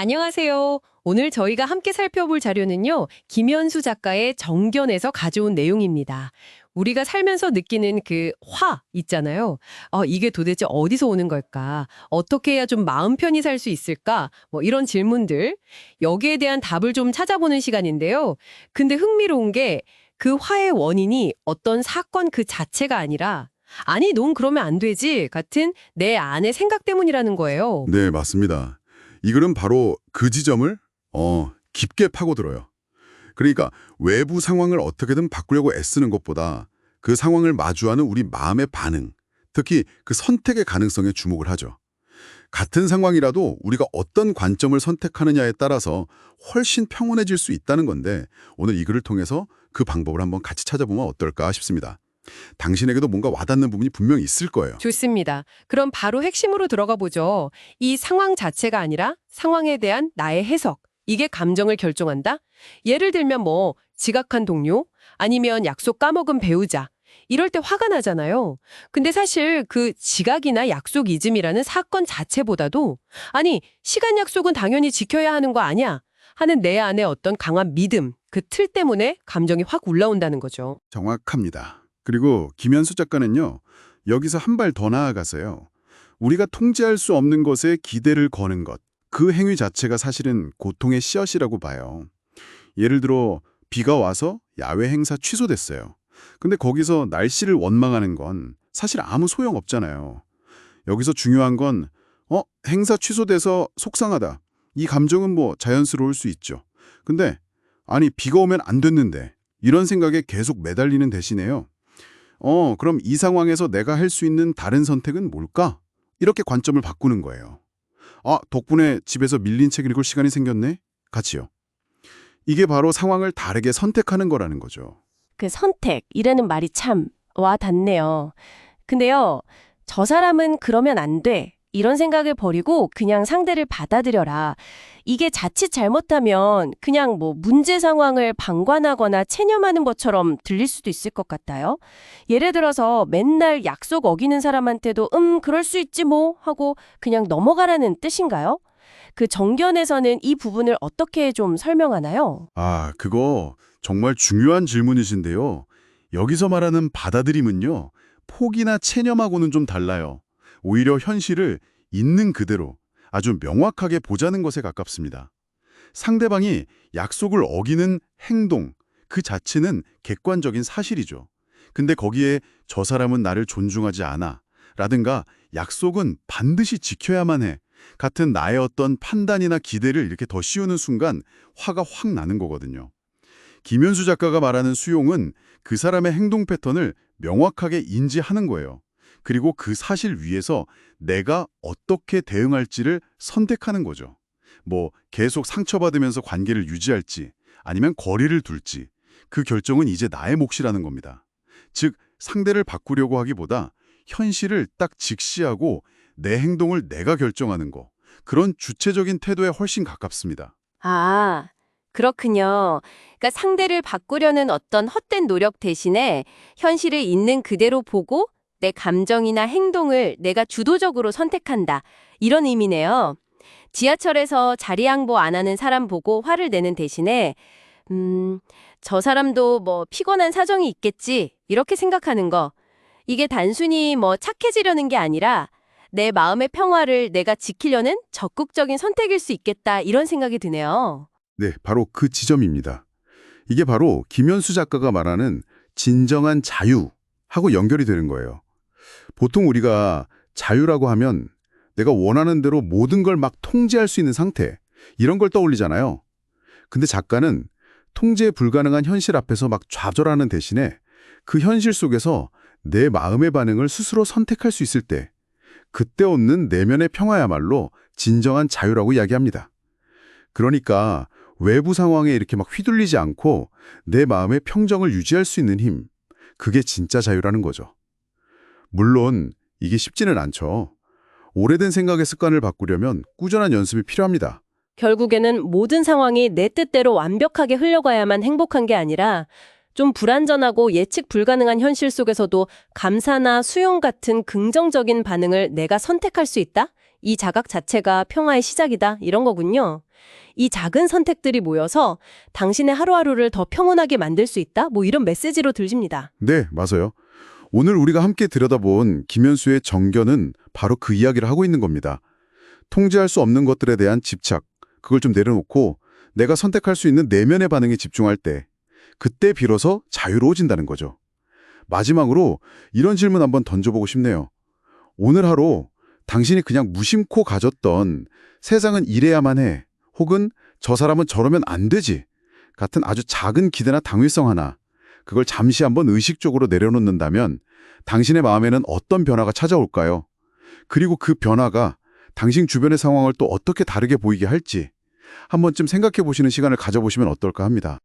안녕하세요. 오늘 저희가 함께 살펴볼 자료는요, 김현수 작가의 정견에서 가져온 내용입니다. 우리가 살면서 느끼는 그 화 있잖아요. 이게 도대체 어디서 오는 걸까? 어떻게 해야 좀 마음 편히 살 수 있을까? 뭐 이런 질문들. 여기에 대한 답을 좀 찾아보는 시간인데요. 근데 흥미로운 게 그 화의 원인이 어떤 사건 그 자체가 아니라 아니, 넌 그러면 안 되지 같은 내 안의 생각 때문이라는 거예요. 네, 맞습니다. 이 글은 바로 그 지점을 깊게 파고들어요. 그러니까 외부 상황을 어떻게든 바꾸려고 애쓰는 것보다 그 상황을 마주하는 우리 마음의 반응, 특히 그 선택의 가능성에 주목을 하죠. 같은 상황이라도 우리가 어떤 관점을 선택하느냐에 따라서 훨씬 평온해질 수 있다는 건데 오늘 이 글을 통해서 그 방법을 한번 같이 찾아보면 어떨까 싶습니다. 당신에게도 뭔가 와닿는 부분이 분명히 있을 거예요. 좋습니다. 그럼 바로 핵심으로 들어가 보죠. 이 상황 자체가 아니라 상황에 대한 나의 해석. 이게 감정을 결정한다? 예를 들면 뭐 지각한 동료? 아니면 약속 까먹은 배우자. 이럴 때 화가 나잖아요. 근데 사실 그 지각이나 약속 잊음이라는 사건 자체보다도 아니, 시간 약속은 당연히 지켜야 하는 거 아니야? 하는 내 안에 어떤 강한 믿음, 그 틀 때문에 감정이 확 올라온다는 거죠. 정확합니다. 그리고 김현수 작가는요, 여기서 한 발 더 나아가서요. 우리가 통제할 수 없는 것에 기대를 거는 것, 그 행위 자체가 사실은 고통의 씨앗이라고 봐요. 예를 들어 비가 와서 야외 행사 취소됐어요. 근데 거기서 날씨를 원망하는 건 사실 아무 소용 없잖아요. 여기서 중요한 건 행사 취소돼서 속상하다. 이 감정은 뭐 자연스러울 수 있죠. 근데 아니 비가 오면 안 됐는데 이런 생각에 계속 매달리는 대신에요. 그럼 이 상황에서 내가 할 수 있는 다른 선택은 뭘까? 이렇게 관점을 바꾸는 거예요. 덕분에 집에서 밀린 책 읽을 시간이 생겼네? 같이요. 이게 바로 상황을 다르게 선택하는 거라는 거죠. 그 선택이라는 말이 참 와닿네요. 근데요, 저 사람은 그러면 안 돼. 이런 생각을 버리고 그냥 상대를 받아들여라. 이게 자칫 잘못하면 그냥 뭐 문제 상황을 방관하거나 체념하는 것처럼 들릴 수도 있을 것 같아요. 예를 들어서 맨날 약속 어기는 사람한테도 그럴 수 있지 뭐 하고 그냥 넘어가라는 뜻인가요? 그 정견에서는 이 부분을 어떻게 좀 설명하나요? 그거 정말 중요한 질문이신데요. 여기서 말하는 받아들임은요, 포기나 체념하고는 좀 달라요. 오히려 현실을 있는 그대로 아주 명확하게 보자는 것에 가깝습니다. 상대방이 약속을 어기는 행동, 그 자체는 객관적인 사실이죠. 근데 거기에 저 사람은 나를 존중하지 않아 라든가 약속은 반드시 지켜야만 해 같은 나의 어떤 판단이나 기대를 이렇게 더 씌우는 순간 화가 확 나는 거거든요. 김현수 작가가 말하는 수용은 그 사람의 행동 패턴을 명확하게 인지하는 거예요. 그리고 그 사실 위에서 내가 어떻게 대응할지를 선택하는 거죠. 뭐 계속 상처받으면서 관계를 유지할지 아니면 거리를 둘지 그 결정은 이제 나의 몫이라는 겁니다. 즉 상대를 바꾸려고 하기보다 현실을 딱 직시하고 내 행동을 내가 결정하는 거. 그런 주체적인 태도에 훨씬 가깝습니다. 아, 그렇군요. 그러니까 상대를 바꾸려는 어떤 헛된 노력 대신에 현실을 있는 그대로 보고 내 감정이나 행동을 내가 주도적으로 선택한다. 이런 의미네요. 지하철에서 자리 양보 안 하는 사람 보고 화를 내는 대신에 저 사람도 뭐 피곤한 사정이 있겠지. 이렇게 생각하는 거. 이게 단순히 뭐 착해지려는 게 아니라 내 마음의 평화를 내가 지키려는 적극적인 선택일 수 있겠다. 이런 생각이 드네요. 네, 바로 그 지점입니다. 이게 바로 김현수 작가가 말하는 진정한 자유하고 연결이 되는 거예요. 보통 우리가 자유라고 하면 내가 원하는 대로 모든 걸 막 통제할 수 있는 상태, 이런 걸 떠올리잖아요. 근데 작가는 통제 불가능한 현실 앞에서 막 좌절하는 대신에 그 현실 속에서 내 마음의 반응을 스스로 선택할 수 있을 때 그때 얻는 내면의 평화야말로 진정한 자유라고 이야기합니다. 그러니까 외부 상황에 이렇게 막 휘둘리지 않고 내 마음의 평정을 유지할 수 있는 힘, 그게 진짜 자유라는 거죠. 물론 이게 쉽지는 않죠. 오래된 생각의 습관을 바꾸려면 꾸준한 연습이 필요합니다. 결국에는 모든 상황이 내 뜻대로 완벽하게 흘러가야만 행복한 게 아니라 좀 불안전하고 예측 불가능한 현실 속에서도 감사나 수용 같은 긍정적인 반응을 내가 선택할 수 있다? 이 자각 자체가 평화의 시작이다. 이런 거군요. 이 작은 선택들이 모여서 당신의 하루하루를 더 평온하게 만들 수 있다? 뭐 이런 메시지로 들립니다. 네, 맞아요. 오늘 우리가 함께 들여다본 김현수의 정견은 바로 그 이야기를 하고 있는 겁니다. 통제할 수 없는 것들에 대한 집착, 그걸 좀 내려놓고 내가 선택할 수 있는 내면의 반응에 집중할 때, 그때 비로소 자유로워진다는 거죠. 마지막으로 이런 질문 한번 던져보고 싶네요. 오늘 하루 당신이 그냥 무심코 가졌던 세상은 이래야만 해, 혹은 저 사람은 저러면 안 되지 같은 아주 작은 기대나 당위성 하나, 그걸 잠시 한번 의식적으로 내려놓는다면 당신의 마음에는 어떤 변화가 찾아올까요? 그리고 그 변화가 당신 주변의 상황을 또 어떻게 다르게 보이게 할지 한 번쯤 생각해 보시는 시간을 가져보시면 어떨까 합니다.